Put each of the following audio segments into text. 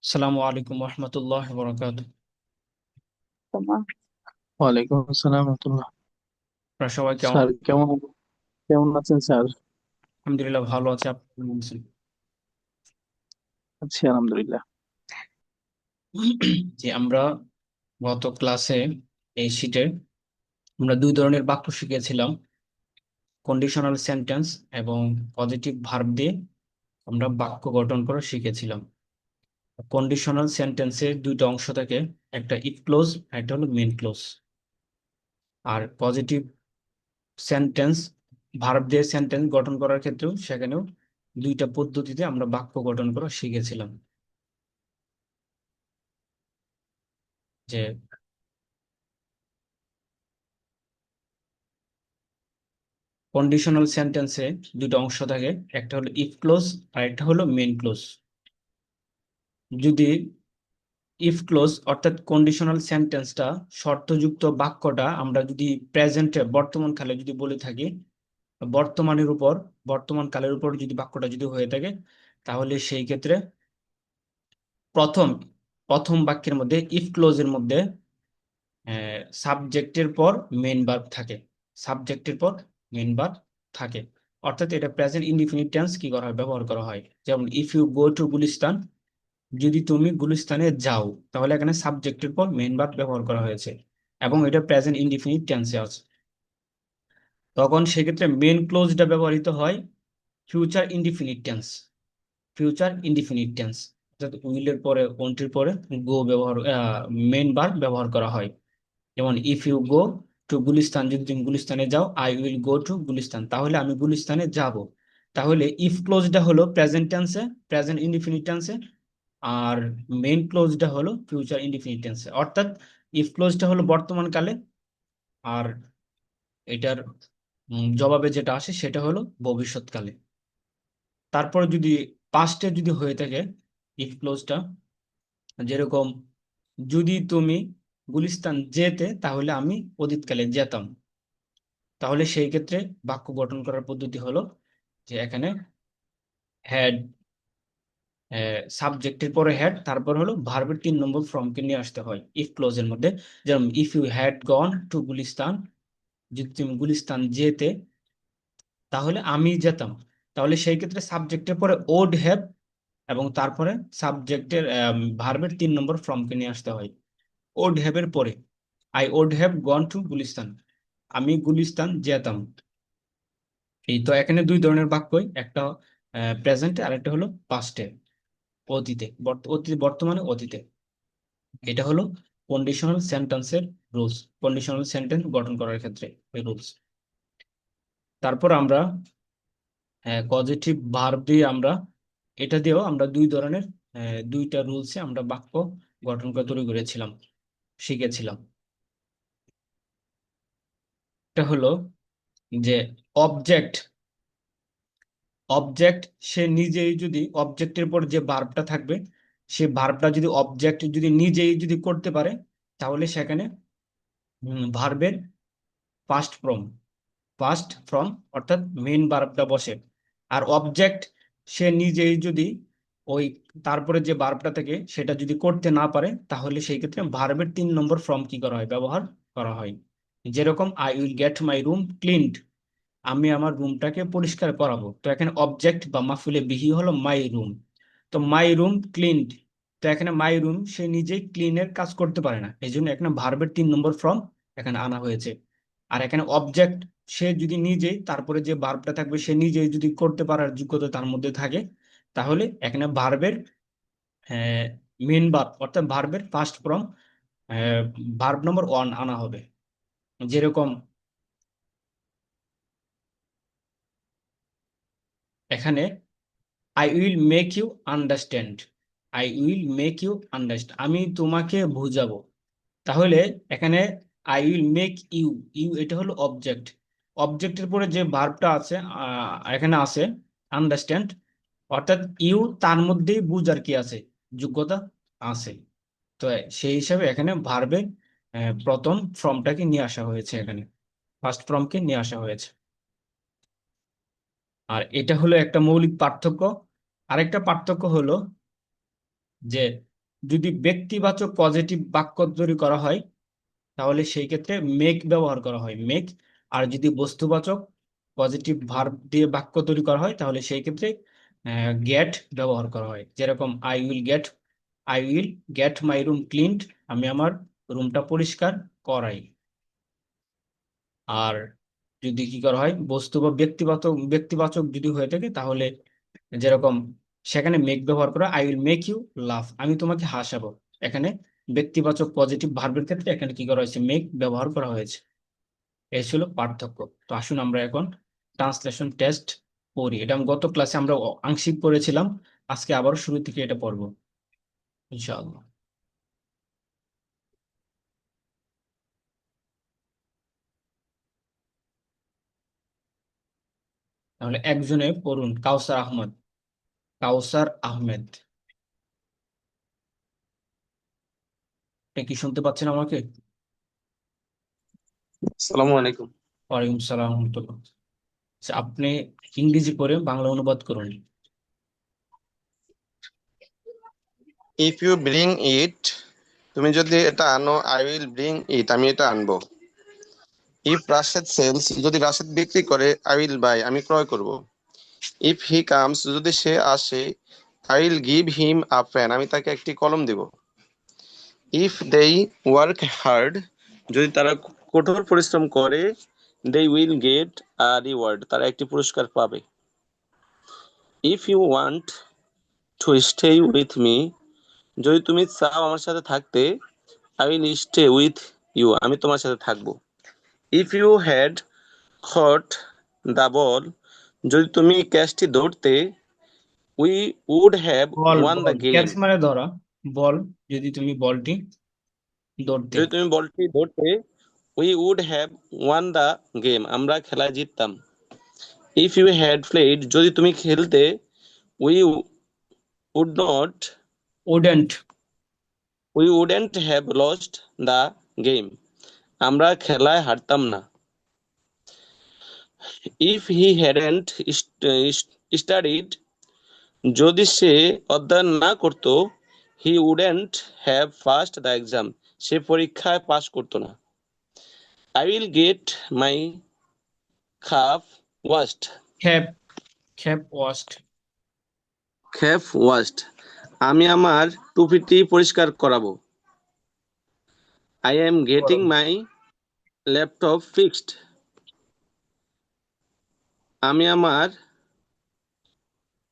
আসসালামু আলাইকুম রহমতুল্লাহ বরকাত। তোমার ওয়ালাইকুম আসসালাম রহমতুল্লাহ। আপনারা সবাই কেমন? স্যার কেমন কেমন আছেন স্যার? আলহামদুলিল্লাহ ভালো আছে। আপনি কেমন আছেন? আছি আলহামদুলিল্লাহ। যে আমরা গত ক্লাসে এই শীটে আমরা দুই ধরনের বাক্য শিখেছিলাম, কন্ডিশনাল সেন্টেন্স এবং পজিটিভ ভার্ব দিয়ে আমরা বাক্য গঠন করা শিখেছিলাম। কন্ডিশনাল সেন্টেন্সের দুইটা অংশ থাকে, একটা ইফ ক্লোজ, একটা হলো মেন ক্লোজ। আর পজিটিভ সেন্টেন্স ভার্ব দিয়ে সেন্টেন্স গঠন করার ক্ষেত্রেও সেখানেও দুইটা পদ্ধতিতে আমরা বাক্য গঠন করা শিখেছিলাম। যে কন্ডিশনাল সেন্টেন্সে দুটো অংশ থাকে, একটা হলো ইফ ক্লোজ আর একটা হলো মেন ক্লোজ। যদি ইফ ক্লোজ অর্থাৎ কন্ডিশনাল সেন্টেন্সটা শর্তযুক্ত বাক্যটা আমরা যদি প্রেজেন্টে বর্তমান কালে যদি বলে থাকি, বর্তমানের উপর বর্তমান কালের উপর যদি বাক্যটা যদি হয়ে থাকে, তাহলে সেই ক্ষেত্রে প্রথম প্রথম বাক্যের মধ্যে ইফ ক্লোজের মধ্যে সাবজেক্টের পর মেন ভার্ব থাকে, সাবজেক্টের পর মেন ভার্ব থাকে। অর্থাৎ এটা প্রেজেন্ট ইনডিফিনিট টেন্স কি করা হয়, ব্যবহার করা হয়। যেমন if you go to Gulistan, যদি তুমি গুলিস্তানে যাও, তাহলে এখানে সাবজেক্টের পর মেন ভার্ব ব্যবহার করা হয়েছে এবং এটা প্রেজেন্ট ইনডিফিনিট টেন্সে আছে। তখন সেক্ষেত্রে মেন ক্লোজটা ব্যবহৃত হয় future indefinite tense. Future indefinite tense অর্থাৎ উইলের পরে কোনটির পরে গো ব্যবহার, মেন ভার্ব ব্যবহার করা হয়। যেমন if you go to Gulistan, যদি তুমি গুলিস্তানে যাও, I will go to Gulistan, তাহলে আমি গুলিস্তানে যাব। তাহলে ইফ ক্লোজটা হলো প্রেজেন্ট টেন্সে, প্রেজেন্ট ইনডিফিনিট টেন্সে, আর মেইন ক্লোজটা হলো ফিউচার ইনডিফিনিট টেন্সে। অর্থাৎ ইফ ক্লোজটা হলো বর্তমান কালে, আর এটার জবাবে যেটা আসে সেটা হলো ভবিষ্যৎকালে। তারপরে যদি পাস্টে যদি হয়ে থাকে ইফ ক্লোজটা, যেরকম যদি তুমি গুলিস্তান যেতে, তাহলে আমি অতীতকালে যেতাম। তাহলে সেই ক্ষেত্রে বাক্য গঠন করার পদ্ধতি হলো যে এখানে হ্যাড, সাবজেক্টের পরে হ্যাড, তারপর হলো ভার্বের 3 নম্বর ফর্মকে নিয়ে আসতে হয় ইফ ক্লোজের মধ্যে। যেমন if you had gone to Gulistan, যদি তুমি গুলিস্তান যেতে, তাহলে আমি যেতাম। তাহলে সেই ক্ষেত্রে সাবজেক্টের পরে ওড হ্যাভ এবং তারপরে সাবজেক্টের ভার্বের 3 নম্বর ফর্মকে নিয়ে আসতে হয়। ওড হ্যাভের পরে I ode have gone to Gulistan, আমি গুলিস্তান যেতাম। এই তো এখানে দুই ধরনের বাক্যই, একটা প্রেজেন্টে আর একটা হলো পাস্টে, অতীতে, অতীতে বর্তমানে অতীতে। এটা হলো কন্ডিশনাল সেন্টেন্সের রুলস, কন্ডিশনাল সেন্টেন্স গঠন করার ক্ষেত্রে এই রুলস। তারপর আমরা পজিটিভ ভার্ব দিয়ে আমরা, এটা দিয়েও আমরা দুই ধরনের, দুইটা রুলসে আমরা বাক্য গঠন করে তৈরি করেছিলাম, শিখেছিলাম। এটা হলো যে অবজেক্ট, অবজেক্ট সে নিজেই যদি অবজেক্টের পর যে ভার্বটা থাকবে, সে ভার্বটা যদি অবজেক্ট যদি নিজেই যদি করতে পারে, তাহলে সেখানে ভার্বের ফার্স্ট ফর্ম, ফার্স্ট ফর্ম অর্থাৎ মেইন ভার্বটা বসে। আর অবজেক্ট সে নিজেই যদি ওই তারপরে যে ভার্বটা থাকে সেটা যদি করতে না পারে, তাহলে সেই ক্ষেত্রে ভার্বের 3 নম্বর ফর্ম কি করা হয়, ব্যবহার করা হয়। যেরকম I will get my room cleaned, আমি আমার রুমটাকে পরিষ্কার করাবো। তো এখানে অবজেক্ট বা মাফুলে বিহি হলো মাই রুম। তো মাই রুম ক্লিনড, তো এখানে মাই রুম সে নিজেই ক্লিনের কাজ করতে পারে না, এই জন্য এখানে ভার্বের 3 নম্বর ফর্ম এখানে আনা হয়েছে। আর এখানে অবজেক্ট সে যদি নিজেই তারপরে যে ভার্বটা থাকবে সে নিজেই যদি করতে পারার যোগ্যতা তার মধ্যে থাকে, তাহলে এখানে ভার্বের মেন ভার্ব অর্থাৎ ভার্বের ফার্স্ট ফর্ম, ভার্ব নম্বর 1 আনা হবে। যেরকম এখানে I will make you understand, I will make you understand, আমি তোমাকে বুঝাবো। তাহলে এখানে I will make you, you এটা হলো অবজেক্ট, অবজেক্টের পরে যে ভার্বটা আছে এখানে আছে আন্ডারস্ট্যান্ড, অর্থাৎ ইউ তার মধ্যেই বুঝার কি আছে, যোগ্যতা আছে। তো সেই হিসাবে এখানে ভার্বের প্রথম ফর্মটাকে নিয়ে আসা হয়েছে, এখানে ফার্স্ট ফর্মকে নিয়ে আসা হয়েছে। আর এটা হলো একটা মৌলিক পার্থক্য। আরেকটা পার্থক্য হলো যে যদি ব্যক্তিবাচক পজিটিভ বাক্য তৈরি করা হয় তাহলে সেই ক্ষেত্রে মেক ব্যবহার করা হয়, মেক। আর যদি বস্তুবাচক পজিটিভ ভার্ব দিয়ে বাক্য তৈরি করা হয় তাহলে সেই ক্ষেত্রে গেট ব্যবহার করা হয়। যেরকম I will get my room cleaned, আমি আমার রুমটা পরিষ্কার করাই। আর যদি কি করা হয় বস্তু বা ব্যক্তিবাচক ব্যক্তিবাচক যদি হয়ে থাকে তাহলে যেরকম সেখানে মেক ব্যবহার করা, আই উইল মেক ইউ লাফ, আমি তোমাকে হাসাবো। এখানে ব্যক্তিবাচক পজিটিভ ভার্বের ক্ষেত্রে এখানে কি করা হয়েছে, মেক ব্যবহার করা হয়েছে। এই ছিল পার্থক্য। তো আসুন আমরা এখন ট্রান্সলেশন টেস্ট পড়ি। এটা আমি গত ক্লাসে আমরা আংশিক পড়েছিলাম, আজকে আবার শুরু থেকে এটা পড়বো ইনশাআল্লাহ। তাহলে একজনে পড়ুন, কাউসার আহমদ। কাউসার আহমেদ, আপনি কি শুনতে পাচ্ছেন আমাকে? আসসালামু আলাইকুম। ওয়ালাইকুম সালাম রহমতুল্লাহ। আচ্ছা, আপনি ইংরেজি পড়ে বাংলা অনুবাদ করুন। ইফ ইউ ব্রিং ইট, তুমি যদি এটা আনো, আই উইল ব্রিং ইট, আমি এটা আনবো। ইফ রাশেদ সেলস, যদি রাশেদ বিক্রি করে, আই উইল বাই, আমি ক্রয় করব। ইফ হি কামস, যদি সে আসে, I will give him a pen, আমি তাকে একটি কলম দেব। ইফ দেই ওয়ার্ক হার্ড, যদি তারা কঠোর পরিশ্রম করে, they will get a reward, তারা একটি পুরস্কার পাবে। If you want to stay with me, যদি তুমি চাও আমার সাথে থাকতে, I will stay with you, আমি তোমার সাথে থাকবো। If you had caught the ball, যদি তুমি ক্যাচটি ধরতে, we would have ball one the ball game, catch মানে ধরা, বল যদি তুমি বলটি ধরতে। যদি তুমি বলটি ধরতে, we would have won the game, আমরা খেলায় জিততাম। ইফ ইউ হ্যাড প্লেড, যদি তুমি খেলতে, we would not wouldn't. We wouldn't have lost the game, আমরা খেলায় হারতাম না। ইফ হি হ্যাডেন্ট স্টাডিড, যদি সে অধ্যয়ন না করত, he wouldn't have passed the exam, সে পরীক্ষায় পাস করতো না। I will get my cap washed, cap, cap washed. Cap washed, আমি আমার টুপিটি পরিষ্কার করাবো। I am getting my laptop fixed, আমি আমার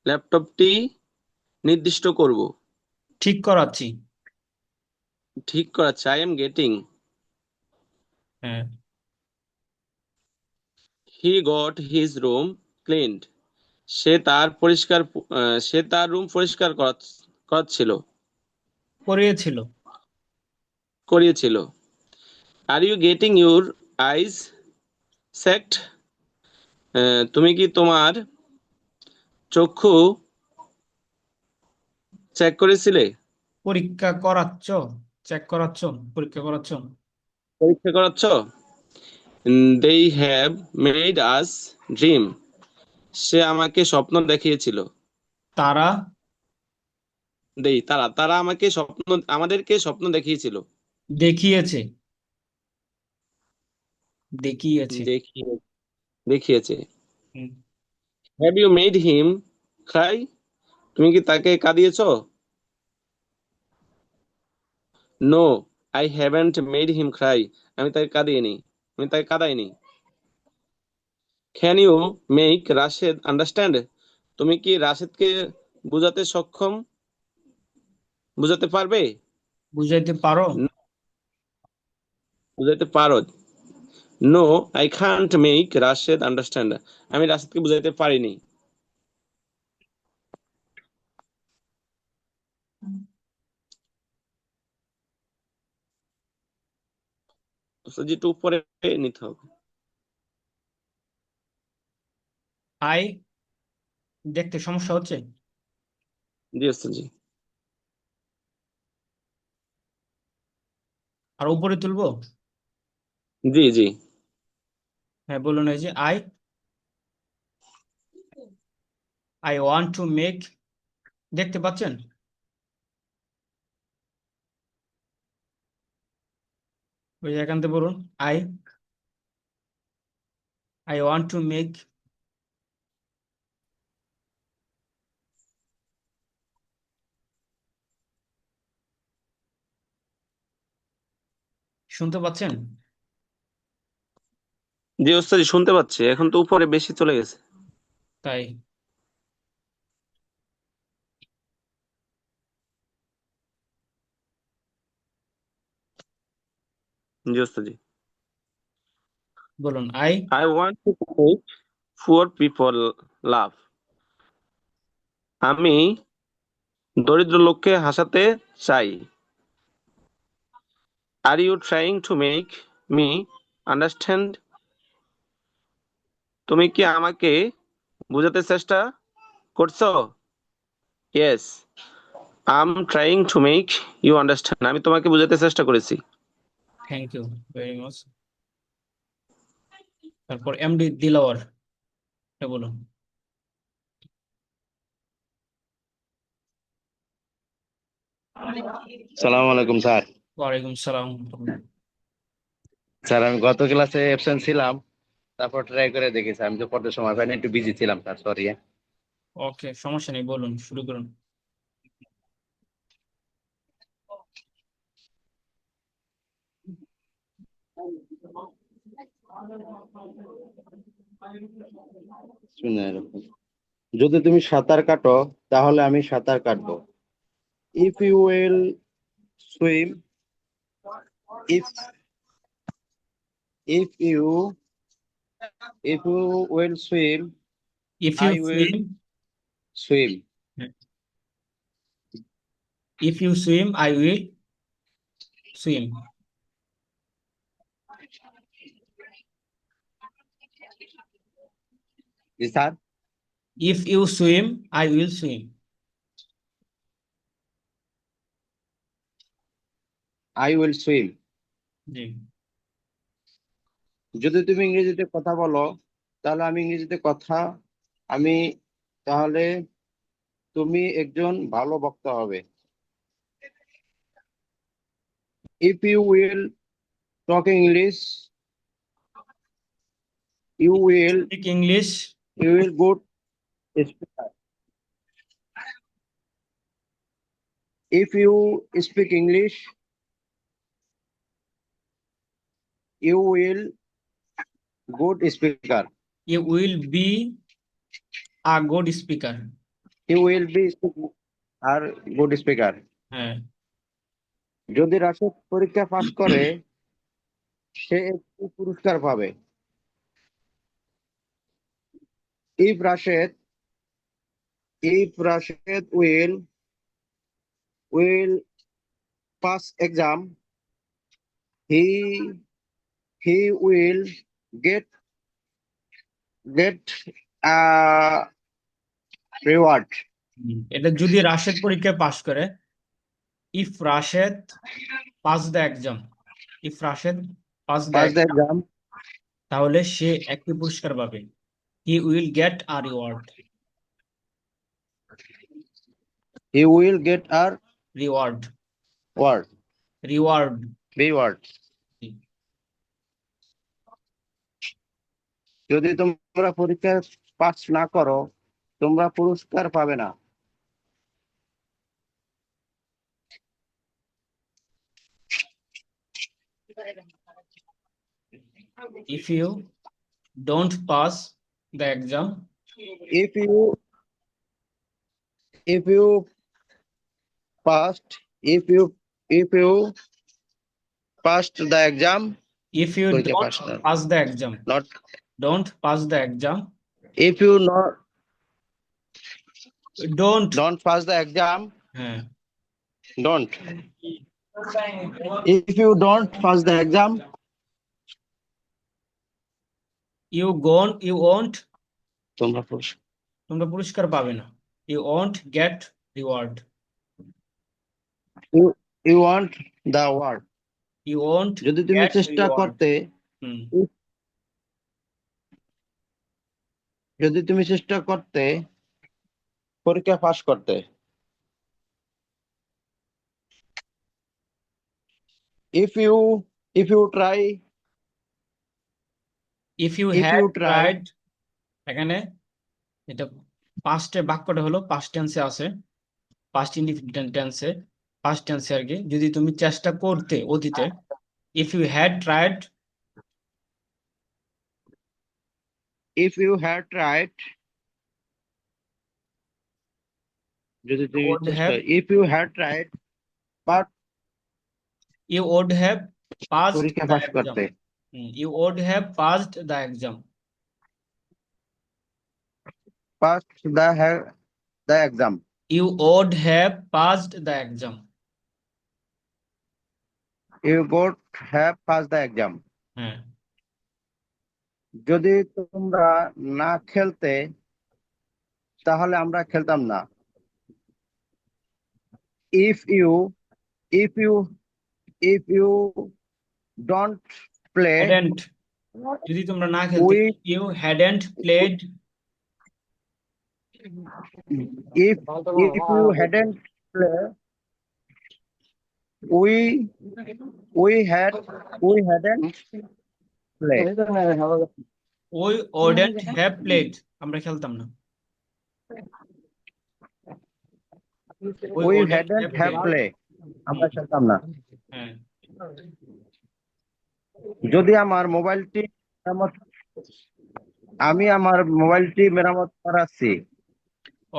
ল্যাপটপটি নির্দিষ্ট করব, ঠিক করাচ্ছি। ঠিক করাচ্ছে। আই এম গেটিং, হ্যাঁ, he got his room cleaned, সে তার রুম পরিষ্কার করাচ্ছিল, করিয়েছিল। করিয়েছিল। Are you getting your eyes checked, তুমি কি তোমার চক্ষু চেক করেছিলে, পরীক্ষা করাচ্ছ, চেক করাচ্ছ, পরীক্ষা করাচ্ছ। পরীক্ষা করাচ্ছ। They have made us dream, সে আমাকে স্বপ্ন দেখিয়েছিল। তারা তারা তারা আমাদেরকে স্বপ্ন দেখিয়েছিল। দেখিয়েছে, দেখিয়েছে। দেখিয়ে দেখিয়েছে। হুম। Have you made him cry, তুমি কি তাকে কাঁদিয়েছো। No, I haven't made him cry, আমি তাকে কাঁদিয়েনি, আমি তাকে কাঁদাইনি। Can you make Rashed understand, তুমি কি রাশেদকে বোঝাতে সক্ষম, বোঝাতে পারবে। বুঝাইতে পারো। বোঝাতে পারো। No, I can't make Rashed understand, আমি রাশেদকে বোঝাতে পারিনি। যেটু উপরে নিতে হবে। আই, দেখতে সমস্যা হচ্ছে। জি ওস্তাদ জি। আর উপরে তুলবো। জি জি। হ্যাঁ বলুন, এই যে I I want to make, দেখতে পাচ্ছেন? ওই যে এখান থেকে বলুন I I want to make. শুনতে পাচ্ছেন? জি ওস্তাদ শুনতে পাচ্ছি, এখন তো উপরে বেশি চলে গেছে। তাই জি ওস্তাদ জি। বলুন I I want to make poor people love. আমি দরিদ্র লোককে হাসাতে চাই। আর you trying to make me understand? তুমি কি আমাকে বোঝাতে চেষ্টা করছো? Yes, I am trying to make you understand. আমি তোমাকে বোঝাতে চেষ্টা করেছি। Thank you very much. তারপর এমডি দিলাওয়ার, এটা বলুন। সালাম আলাইকুম স্যার। ওয়ালাইকুম সালাম। স্যার আমি গত ক্লাসে অ্যাবসেন্ট ছিলাম, তারপর ট্রাই করে দেখেছি। আমি তো পড়তে সময় পাইনি, একটু বিজি ছিলাম স্যার, সরি। ওকে, সমস্যা নেই, বলুন, শুরু করুন। শুনে এরকম। যদি তুমি সাঁতার কাটো তাহলে আমি সাঁতার কাটবো। If you will swim, if if you if you will swim, if you I will swim, swim. If you swim I will swim. জি sir. If you swim I will swim. I will swim. জি। যদি তুমি ইংরেজিতে কথা বলো তাহলে আমি ইংরেজিতে কথা আমি তাহলে তুমি একজন ভালো বক্তা হবে। If you will talk English, you will speak English. you will good speaker. If you speak English, you will good speaker. You will be a good speaker. You will be a good speaker. হ্যাঁ। যদি রাশেদ পরীক্ষা pass করে সে একটি পুরস্কার পাবে। If Rashid will pass exam, he will get a reward. এটা যদি রাশেদ পরীক্ষায় পাশ করে, if Rashed pass the exam, if Rashed pass the Pass the exam, exam, তাহলে সে একটি পুরস্কার পাবে। He will get a reward. he will get a reward, reward. Reward. Reward. যদি তোমরা পরীক্ষা পাস না করো তোমরা পুরস্কার পাবে না। If you don't pass the exam, if you passed if you passed the exam, if you পরীক্ষা ডোন্ট পাস না, pass the exam, not don't pass the exam, if you not don't. don't pass the exam, হ্যাঁ, don't if you don't pass the exam, you won't, তোমরা তোমরা পুরস্কার পাবে না। You won't get reward, you want the award. You won't যদি তুমি gate চেষ্টা reward. করতে যদি তুমি চেষ্টা করতে পরীক্ষা পাস করতে। if you if you try, if you if had you try, tried, এখানে এটা পাস্টে বাক্যটা হলো পাস্ট টেন্সে আছে, পাস্ট ইনডিফিনিট টেন্সে, পাস্ট টেন্সে আর কি। যদি তুমি চেষ্টা করতে অতীতে, if you had tried, if you had tried, যদি তুমি would চেষ্টা, have, if you had tried, but you would have passed পরীক্ষা the পাস exam. করতে, You would have passed the exam. pass the exam, You would have passed the exam. you would have passed the exam. হ্যাঁ, যদি তোমরা না খেলতে তাহলে আমরা খেলতাম না। if you if you if you don't play, hadn't, যদি তোমরা না খেলতে, we you hadn't played, if you hadn't play, we hadn't play, we wouldn't have played, আমরা খেলতাম না। We we wouldn't hadn't have have played. play, আমরা খেলতাম না। হ্যাঁ, যদি আমার মোবাইলটি আমি আমার মোবাইলটি মেরামত করাচ্ছি।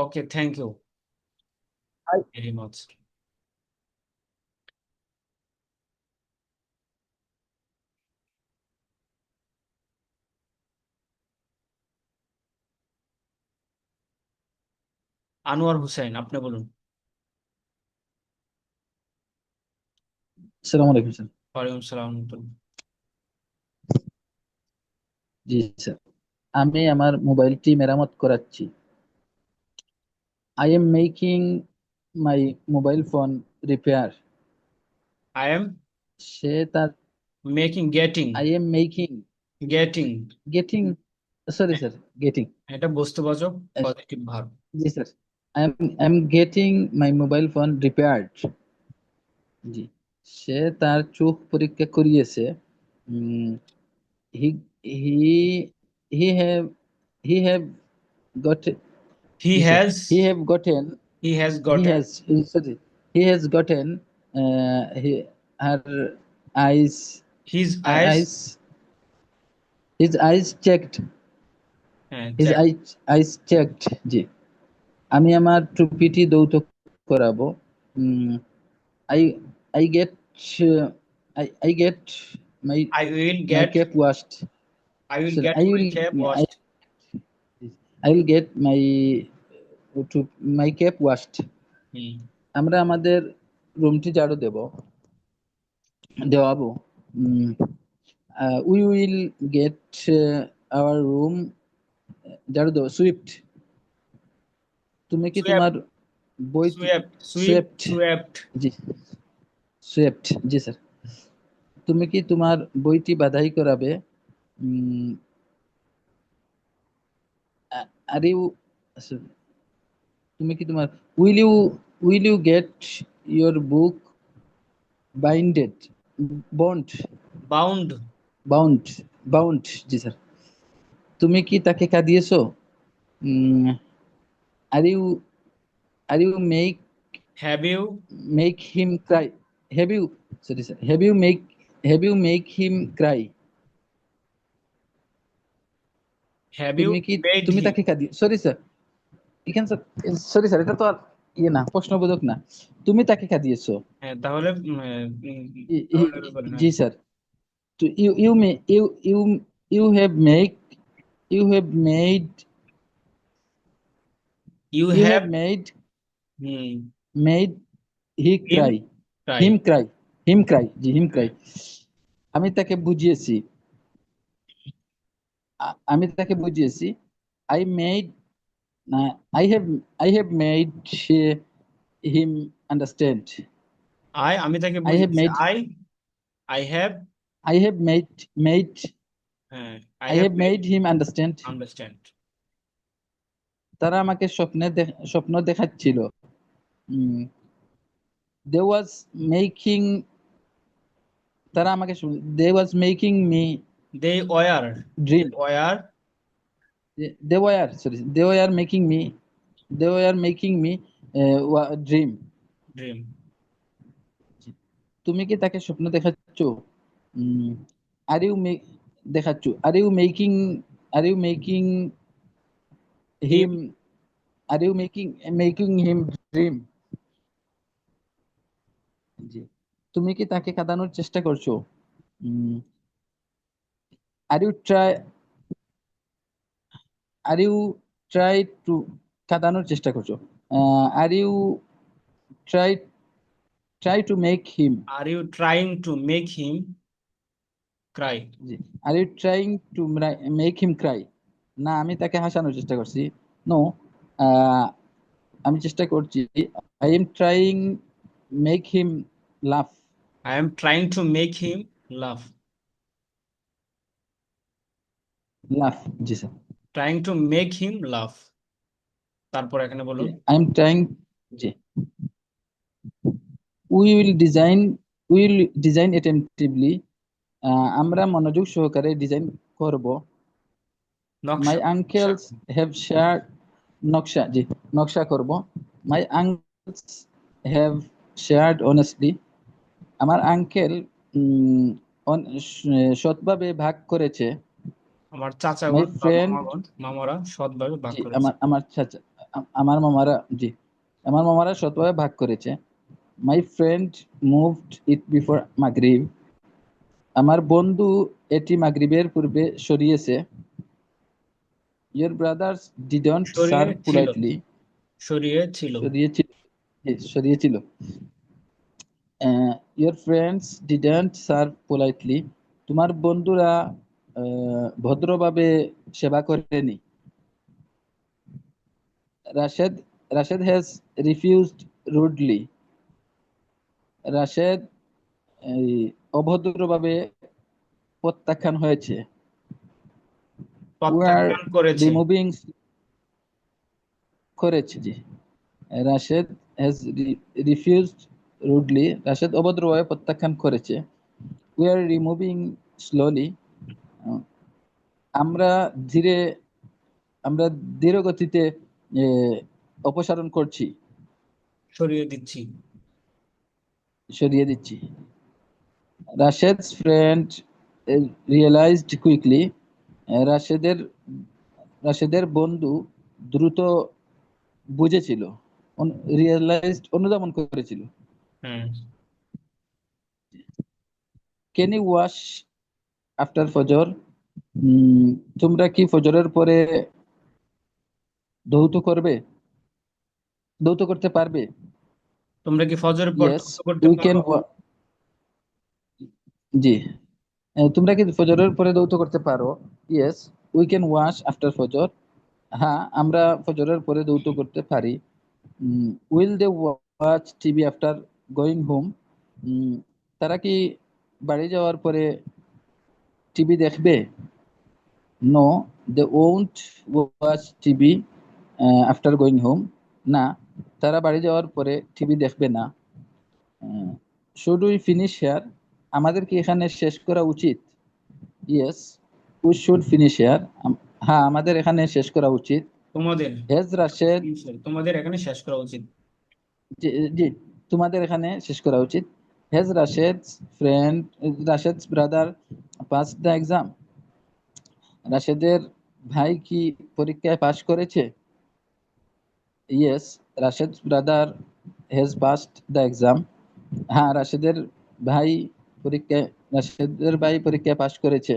Okay, thank you I- very much. Anwar Hossain, আপনি বলুন। আসসালামু আলাইকুম স্যার। ওয়ালাইকুম সালাম। জি স্যার, আমি আমার মোবাইলটি মেরামত করাচ্ছি। I am making my mobile phone repair. I am সে তার making, getting, I am making getting, getting, sorry sir, getting, এটা বস্তুবাচক পজিটিভ ভার্ব। জি sir, I am getting my mobile phone repaired. জি, সে তার চোখ পরীক্ষা করিয়েছে। He he he have he have got he জি sir, has he have gotten he has he gotten, has sorry, he has gotten her eyes his eyes, eyes his eyes checked, হ্যাঁ, his check, eyes checked। জি, আমি আমার টুপিটি ধৌত করাবো। I I get I get my I will my get, cap washed. I will Sorry, get my cap washed. I will get my cap washed. হুম, আমরা আমাদের রুমটি ঝাড়ু দেওয়াবো। We will get our room ঝাড়ু দেবো, সুইপ্ট। তুমি কি Swept, তোমার বই swept, Swept. swept, জি, সুইপ্ট, জি স্যার। তুমি কি তোমার বইটি বাধাই করাবে? আর ইউ, তুমি কি তোমার will you get your book binded, bond bound, bound bound, জি স্যার। তুমি কি তাকে কাঁদিয়েছো? Are you have you, make him cry, have you, sorry sir, have you make him cry. have you তুমি কি made তুমি him, তাকে কাঁদিয়ে, সরি স্যার, এখানে স্যার, সরি স্যার, এটা তো আর ইয়ে না, প্রশ্নবোধক না। তুমি তাকে কাঁদিয়েছো। হ্যাঁ, তাহলে তাহলে বলেন, জি স্যার। তো you may you have made you have made you you have have made hmm, made he him cry, cry, him cry, him cry, G, him cry। আমি তাকে বুঝিয়েছি, আমি তাকে বুঝিয়েছি। I made I have made him understand, আমি তাকে I have বুঝিয়েছি, made I have, I have made হ্যাঁ, I have made him understand। understand, তারা আমাকে স্বপ্ন দেখাচ্ছিল। they was making তারা আমাকে they was making me they were dream they were making me dream. dream. তুমি কি তাকে স্বপ্ন দেখাচ্ছ? আর ইউ দেখাচ্ছ, are you making him are you making him dream. জি, তুমি কি তাকে কাঁদানোর চেষ্টা করছো? Are you try are you try to কাঁদানোর চেষ্টা করছো। Are you try try to make him. Are you trying to make him cry? জি, are you trying to make him cry. না, আমি তাকে হাসানোর চেষ্টা করছি। নো, আমি চেষ্টা করছি। I am trying make him laugh. I am trying to make him laugh. Laugh, জি sir. Trying to make him laugh. তারপর এখানে বলুন আই এম ট্রাইং, জি। Will design attentively. আমরা মনোযোগ সহকারে ডিজাইন করব। নকশা মাই আঙ্কেলস হ্যাভ শেয়ার্ড নকশা, জি, নকশা করব। মাই আঙ্কেলস হ্যাভ শেয়ার্ড অনেস্টলি। আমার আঙ্কেল সৎভাবে ভাগ করেছে। আমার মাই চাচাগণ বা ফ্রেন্ড, মামারা সৎভাবে ভাগ জি, করেছে। আমার মামারা, জি, আমার মামারা সৎভাবে ভাগ করেছে। My friend moved it before Maghrib. আমার বন্ধু এটি মাগরিবের পূর্বে সরিয়েছে। Your brothers didn't serve politely. সরিয়েছিল। সরিয়েছিল। Your friends didn't serve politely. তোমার বন্ধুরা ভদ্রভাবে সেবা করেনি। Rashed has refused rudely. Rashed অভদ্রভাবে প্রত্যাখ্যান হয়েছে। প্রত্যাখ্যান করেছে। রিমুভিং করেছে, জি। Rashed has refused rudely. Rashed অভদ্রভাবে প্রত্যাখ্যান করেছে। We are removing slowly. আমরা ধীর গতিতে অপসারণ করছি, সরিয়ে দিচ্ছি। রাশেদ's friend realized quickly. রাশেদের বন্ধু দ্রুত বুঝেছিল, অনুধাবন করেছিল। Can you wash after ফজর? তোমরা কি ফজরের পরে ধৌত করতে পারবে? তোমরা কি ফজরের পর Yes, ধৌত করতে we পারো? can. জি, তোমরা কি ফজরের পরে ধৌত করতে পারো? Yes, we can wash after ফজর। হ্যাঁ, আমরা ফজরের পরে ধৌত করতে পারি। Will they watch TV after going home? তারা কি বাড়ি যাওয়ার পরে টিভি দেখবে? No, they won't watch TV after going home. না, তারা বাড়ি যাওয়ার পরে টিভি দেখবে না। Should we finish here? আমাদের কি এখানে শেষ করা উচিত? Yes, we should finish here. হ্যাঁ, আমাদের এখানে শেষ করা উচিত। তোমাদের এখানে শেষ করা উচিত। জি, তোমাদের এখানে শেষ করা উচিত। Has Rashid's brother passed the exam? রাশেদের ভাই কি পরীক্ষায় পাশ করেছে? Yes, Rashid's brother has passed the exam. হ্যাঁ, রাশেদের ভাই পরীক্ষায় পাশ করেছে।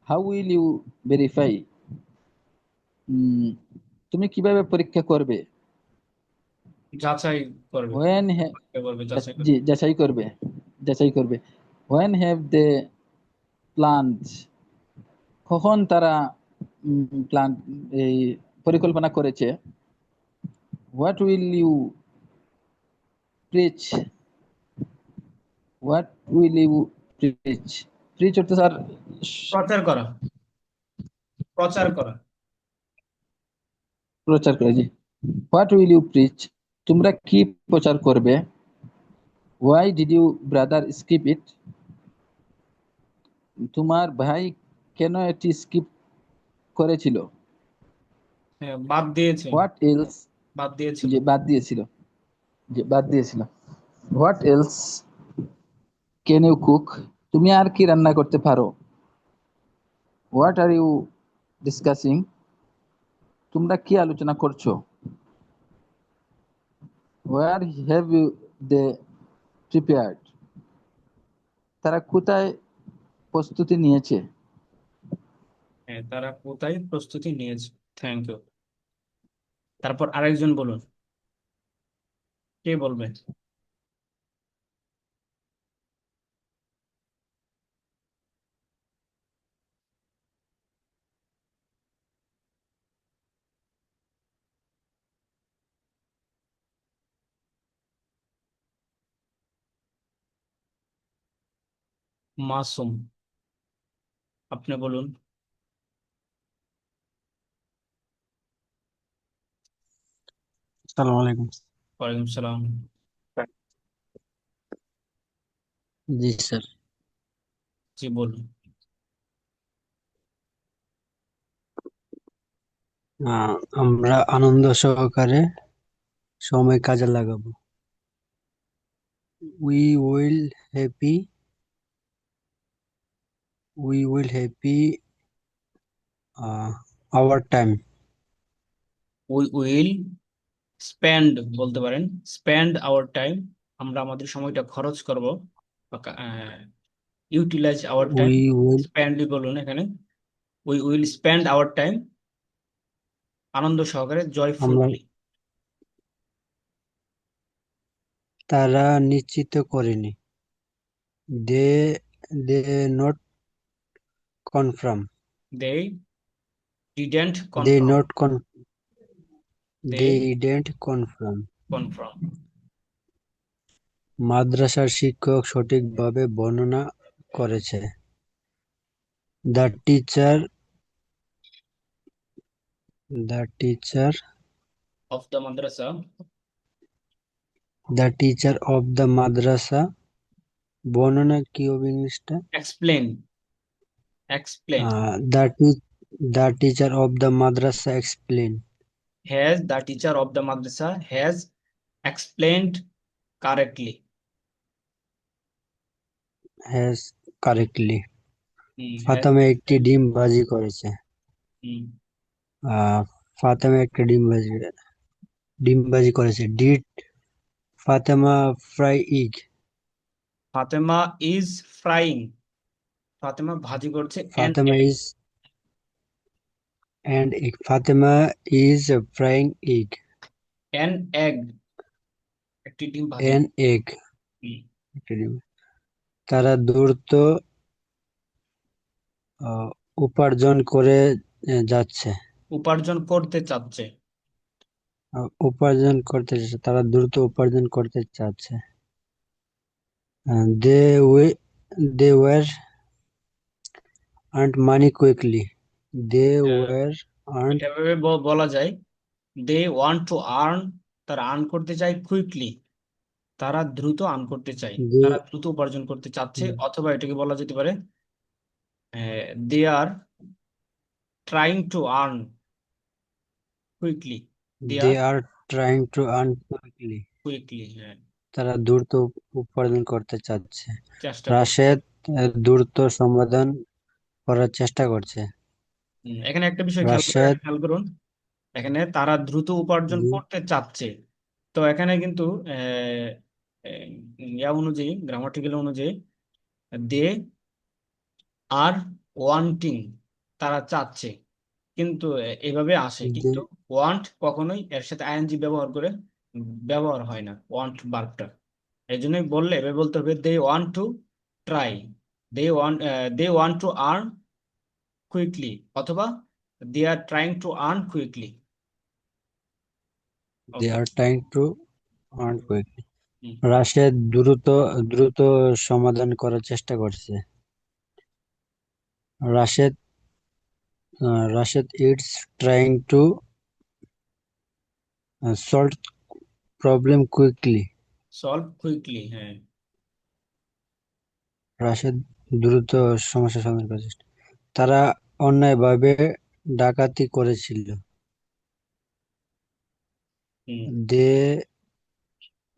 How will you verify? তুমি কিভাবে পরীক্ষা করবে? যাচাই করবে। জি, যাচাই করবে। When have they planned? কখন তারা এই পরিকল্পনা করেছে? What will you preach? What will you preach? Preach অর্থ স্যার প্রচার করা। জি। What will you preach? তোমরা কি প্রচার করবে? Why did you brother skip it? তোমার ভাই কেন এটি স্কিপ করেছিল? হ্যাঁ, বাদ দিয়েছে। হোয়াট এলস, বাদ দিয়েছিল। যে বাদ দিয়েছিল, যে বাদ দিয়েছিল। What else can you cook? তুমি আর কি রান্না করতে পারো? What are you discussing? তোমরা কি আলোচনা করছো? Where have you they prepared? তারা কোথায় প্রস্তুতি নিয়েছে? হ্যাঁ, তারা কোথায় প্রস্তুতি নিয়েছে। Thank you. তারপর আরেকজন বলুন, কে বলবে? মাসুম, আপনি বলুন। আসসালামু আলাইকুম। ওয়ালাইকুম সালাম। জি স্যার। জি বলুন। আমরা আনন্দ সহকারে সময় কাজে লাগাবো। We will happy we will happy our time. We will spend বলতে পারেন, স্পেন্ড আওয়ার টাইম, আমরা আমাদের সময়টা খরচ করব, utilise our time. We will স্পেন্ডই বলুন এখানে। We will spend our time আনন্দ সহকারে, আমরা জয়ফুলি। তারা নিশ্চিত করেনি। They they not confirm they didn't they confirm. Not con they they ইডেন্ট confirm. Confirm. মাদ্রাসার শিক্ষক সঠিকভাবে বর্ণনা করেছে। The teacher the teacher of the madrasa the teacher of the madrasa. বর্ণনা কি হবে ইংলিশটা? Explain, explain. The teacher of the madrasa explained. Has the teacher of the madrasa has explained correctly. Has correctly. Has Fatema একটি এক্সপ্লেন্ড। ডিম ভাজি করেছে। ফাতেমা একটি ডিম ভাজি করেছে। Did Fatema fry egg? Fatema is frying, Fatema ভাজি করছে N Fatema egg. is and egg. Fatema is frying egg. N egg, একটি ডিম ভাজি। An egg. হুম, একটি ডিম। তারা দ্রুত উপার্জন করে যাচ্ছে। উপার্জন করতে চাচ্ছে। উপার্জন করতে চাচ্ছে। তারা দ্রুত উপার্জন করতে চাচ্ছে। They were earned money quickly. They were earned. এটা ভেবে বলা যায়, দে ওয়ান্ট টু আর্ন, তারা আর্ন করতে চায় কুইকলি, তারা দ্রুত আর্ন করতে চায়, তারা They দ্রুত উপার্জন করতে চাচ্ছে। অথবা এটাকে বলা যেতে পারে, they are trying to earn quickly. They are they are trying to earn quickly. Quickly, হ্যাঁ, তারা দ্রুত উপার্জন করতে চাচ্ছে। চেষ্টা করছে। রাশেদ দ্রুত সমাধান করার চেষ্টা করছে। এখানে একটা বিষয় রাশেদ খেয়াল করুন, এখানে তারা দ্রুত উপার্জন জি, করতে চাচ্ছে। তো এখানে কিন্তু আহ, আহ, ইয়া অনুযায়ী, গ্রামাটিক্যাল অনুযায়ী, দে আর ওয়ান্টিং, তারা চাচ্ছে, কিন্তু এভাবে আসে, কিন্তু they- ওয়ান্ট কখনোই এর সাথে আইএনজি ব্যবহার করে ব্যবহার হয় না, ওয়ান্ট ভার্বটা। এই জন্যই বললে এভাবে বলতে হবে, they want to try, they want to earn quickly, অথবা they are trying to earn quickly. they okay. are trying to earn quickly. Rashed দ্রুত দ্রুত সমাধান করার চেষ্টা করছে। Rashed Rashid is trying to solve problem quickly. Solve quickly, হ্যাঁ। রাশেদ দ্রুত সমস্যা সমাধান করার চেষ্টা। তারা অন্যায়ভাবে ডাকাতি করেছিল। হুম দে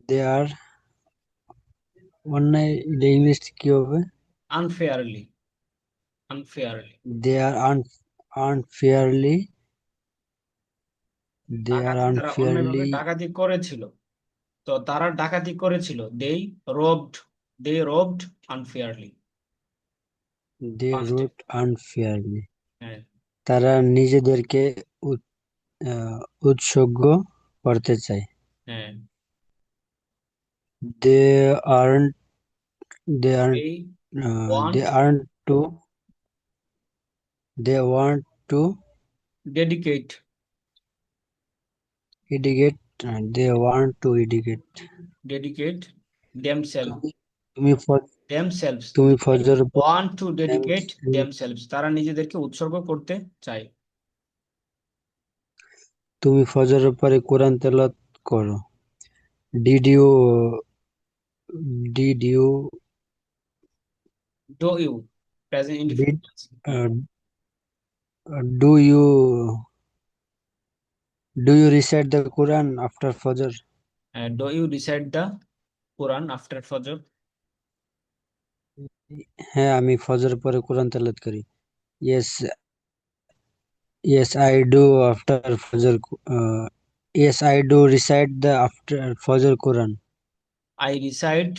দে আর অন্যায়, ইংলিশ কি হবে? Unfairly unfairly they are unfairly they are তারা অন্যায়ভাবে আনফেয়ারলি ডাকাতি করেছিল। তো তারা ডাকাতি করেছিল, robbed they robbed unfairly. They first. Root unfairly. হ্যাঁ তারা নিজেদেরকে উৎ- উৎসর্গ করতে চায়। হ্যাঁ they earn they earn they they want earn to they want to dedicate ইডিগেট they want to dedicate. dedicate themselves তুমি তুমি ফ- themselves তুমি they ফজর পর want to dedicate তুমি themselves তারা নিজেদেরকে উৎসর্গ করতে চায়। তুমি ফজরের পরে কোরআন তেলাওয়াত করো। Did you did you do you present did indefinite tense। Do you do you recite the Quran after Fajr? do you recite the Quran after Fajr? হ্যাঁ, আমি ফজরের পরে কোরআন তেলাওয়াত করি। Yes yes I do after Fajr. Yes I do recite the after Fajr Quran. I recite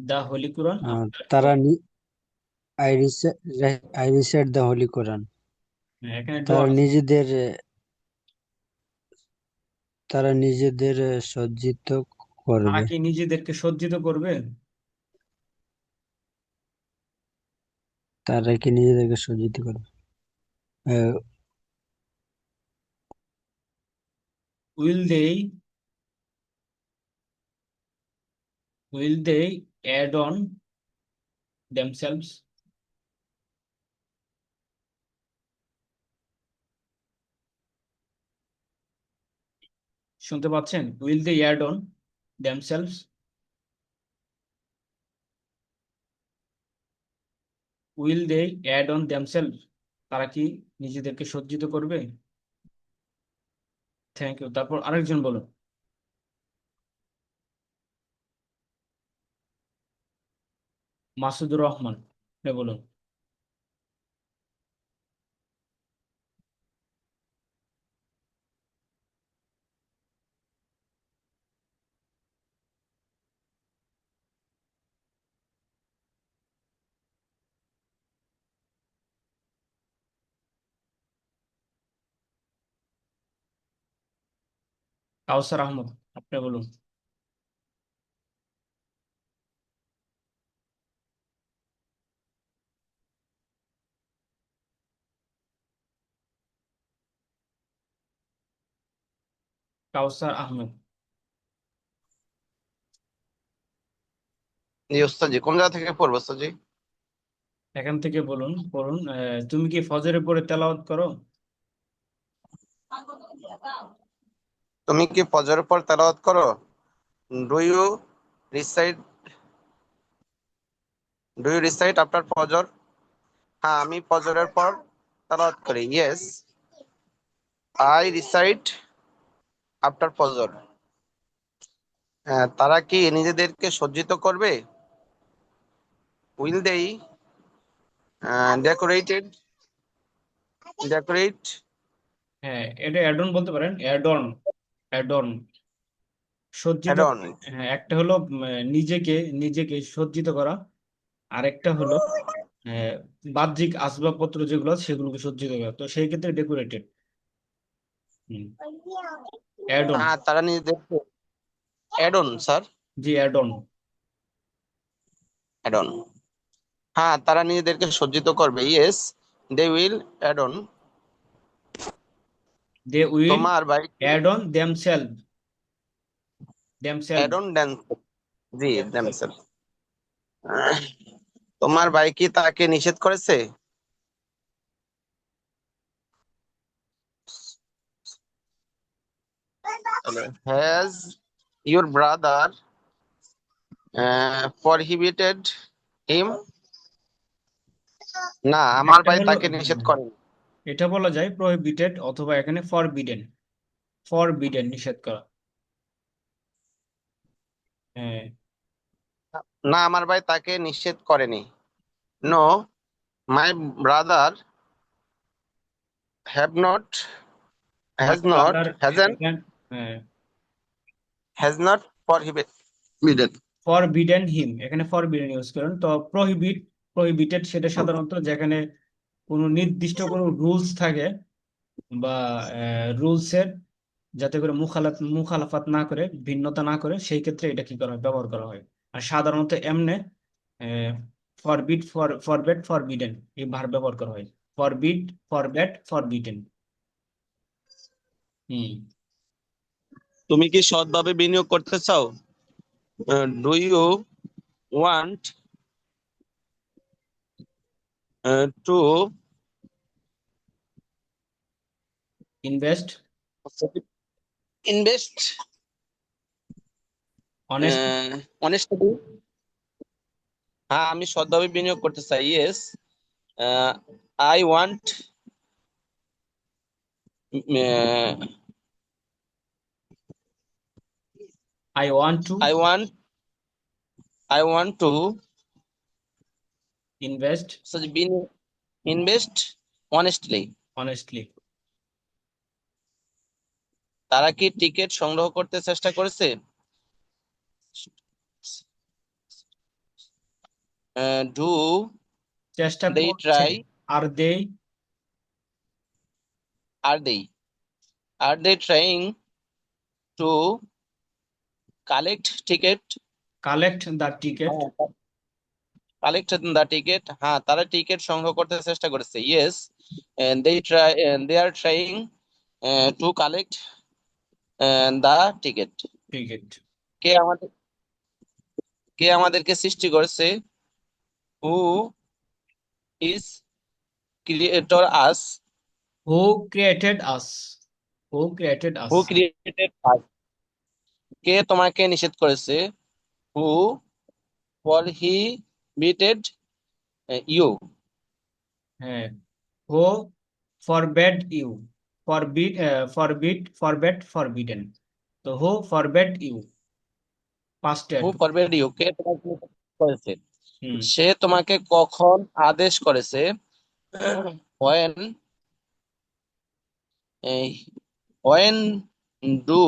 the Holy Quran after তারা Fajr। I recite the holy Quran. এখানে do তারা আছে। নিজেদের তারা নিজেদের সজ্জিত তারা করবে। কি নিজেদেরকে সজ্জিত করবে? তারা কি নিজেদেরকে সজ্জিত করবে? আহ, will they add on themselves? শুনতে পাচ্ছেন? will they add on themselves? will they add on themselves তারা কি নিজেদেরকে সজ্জিত করবে? Thank you. তারপর আরেকজন বলুন। মাসুদুর রহমান, আপনি বলুন। কাউসার আহমদ, আপনি বলুন। কাউসার আহমেদ। জি ওস্তাদ জি, কোন জায়গা থেকে পড়বো ওস্তাদ জি? এখান থেকে বলুন পড়ুন। তুমি কি ফজরের পরে তেলাওয়াত করো? তুমি কি ফজরের পর তেলাওয়াত করো? Do you recite do you recite after Fajr? হ্যাঁ, আমি ফজরের পর তেলাওয়াত করি। Yes I recite after Fajr. হ্যাঁ, তারা কি নিজেদেরকে সজ্জিত করবে? উইল দেই ডেকোরেটেড ডেকোরেট হ্যাঁ, এটা অ্যাড অন বলতে পারেন। অ্যাড অন সজ্জিত। অ্যাডন? হ্যাঁ, একটা হলো নিজেকে নিজেকে সজ্জিত করা, আরেকটা হলো আহ, বাহ্যিক আসবাবপত্র যেগুলো আছে সেগুলোকে সজ্জিত করা, তো সেই ক্ষেত্রে ডেকোরেটেড। Add on. হ্যাঁ, তারা নিজেদেরকে add-on sir, G add on. Add-on. হ্যাঁ, তারা নিজেদেরকে সজ্জিত করবে। Yes they will add-on. They will তোমার ভাই add on themselves add-on dance, G themselves. themselves। তোমার ভাই কি তাকে নিষেধ করেছে? Has your brother prohibited him? না, আমার একটা ভাই হলো তাকে নিষেধ করেনি। এটা বলা যায় প্রহিবিটেড অথবা এখানে ফরবিডেন। ফরবিডেন নিষেধ করা। হ্যাঁ, না, আমার ভাই তাকে নিষেধ করেনি। No, my brother have not my has not brother hasn't হ্যাঁ has not prohibited. Forbidden him, এখানে ফরবিডেন ইউজ করেন। তো প্রহিবিটেড সেটা সাধারণত যেখানে কোনো নির্দিষ্ট কোনো রুলস থাকে বা রুলসের যাতে করে মুখালাফাত না করে, ভিন্নতা না করে, সেই ক্ষেত্রে এটা কি করা হয়, ব্যবহার করা হয়। আর সাধারণত এমনে ফরবেট ফরবিডেন এই ভার ব্যবহার করা হয়। Forbid, forbade, forbidden. হুম। তুমি কি সৎভাবে বিনিয়োগ করতে চাও? Do you want to invest invest honest. Honestly? হ্যাঁ, আমি সৎভাবে বিনিয়োগ করতে চাই। Yes, I want I want to I want I want to invest invest honestly. Honestly. তারা কি টিকিট সংগ্রহ করতে চেষ্টা করেছে? ডু চেষ্টা দে করছে। Try are they are they are they trying to collect ticket collect the ticket. Collect the ticket? হ্যাঁ, তারা টিকিট সংগ্রহ করতে চেষ্টা করেছে। Yes, they are trying to collect the ticket. Ticket. কে আমাদের কে আমাদেরকে সৃষ্টি করেছে? Who is creator us? Who created us? Who created us? Who created us? কে তোমাকে নিষেধ করেছে? Who prohibited you? হ্যাঁ, who forbade you. Forbade forbidden. তো হু forbade you pasted. Who forbid you? কে তোমাকে নিষেধ করেছে? হুম। সে তোমাকে কখন আদেশ করেছে? when when do